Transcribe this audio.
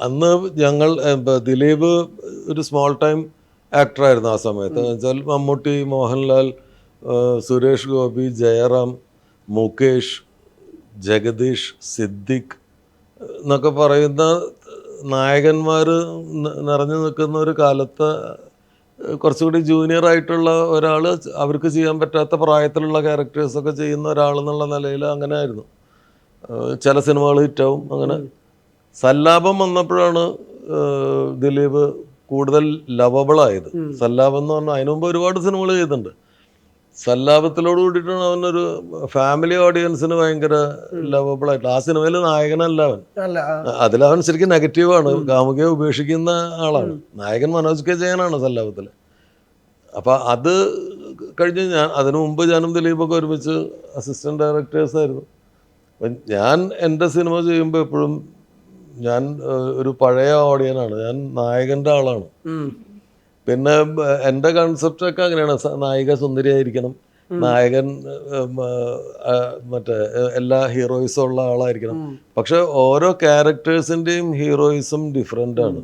അന്ന് ഞങ്ങൾ ദിലീപ് ഒരു സ്മോൾ ടൈം ആക്ടറായിരുന്നു ആ സമയത്ത്. വെച്ചാൽ മമ്മൂട്ടി, മോഹൻലാൽ, സുരേഷ് ഗോപി, ജയറാം, മുകേഷ്, ജഗദീഷ്, സിദ്ദിഖ് എന്നൊക്കെ പറയുന്ന നായകന്മാർ നിറഞ്ഞു നിൽക്കുന്ന ഒരു കാലത്ത് കുറച്ചുകൂടി ജൂനിയർ ആയിട്ടുള്ള ഒരാൾ, അവർക്ക് ചെയ്യാൻ പറ്റാത്ത പ്രായത്തിലുള്ള ക്യാരക്ടേഴ്സൊക്കെ ചെയ്യുന്ന ഒരാളെന്നുള്ള നിലയിൽ അങ്ങനെ ആയിരുന്നു. ചില സിനിമകൾ ഹിറ്റാവും. അങ്ങനെ സല്ലാപം വന്നപ്പോഴാണ് ദിലീപ് കൂടുതൽ ലവബിളായത്. സല്ലാപം എന്ന് പറഞ്ഞാൽ അതിനു മുമ്പ് ഒരുപാട് സിനിമകൾ ചെയ്തിട്ടുണ്ട്. സല്ലാപത്തിലോട് കൂടിയിട്ടാണ് അവനൊരു ഫാമിലി ഓഡിയൻസിന് ഭയങ്കര ലവബിളായിട്ട്. ആ സിനിമയിൽ നായകനല്ല അവൻ, അതിലവൻ ശരിക്കും നെഗറ്റീവാണ്, കാമുകിയെ ഉപേക്ഷിക്കുന്ന ആളാണ്. നായകൻ മനോജ് കെ ജയനാണ് സല്ലാപത്തിൽ. അപ്പം അത് കഴിഞ്ഞ് അതിനു മുമ്പ് ഞാനും ദിലീപൊക്കെ ഒരുമിച്ച് അസിസ്റ്റൻറ്റ് ഡയറക്ടേഴ്സായിരുന്നു. അപ്പം ഞാൻ എൻ്റെ സിനിമ ചെയ്യുമ്പോൾ എപ്പോഴും ഞാൻ ഒരു പഴയ ഓഡിയനാണ്, ഞാൻ നായകൻ്റെ ആളാണ്. പിന്നെ എൻ്റെ കൺസെപ്റ്റൊക്കെ അങ്ങനെയാണ്. നായിക സുന്ദരിയായിരിക്കണം, നായകൻ മറ്റേ എല്ലാ ഹീറോയിസും ഉള്ള ആളായിരിക്കണം. പക്ഷെ ഓരോ ക്യാരക്ടേഴ്സിൻ്റെയും ഹീറോയിസം ഡിഫറെൻ്റ് ആണ്.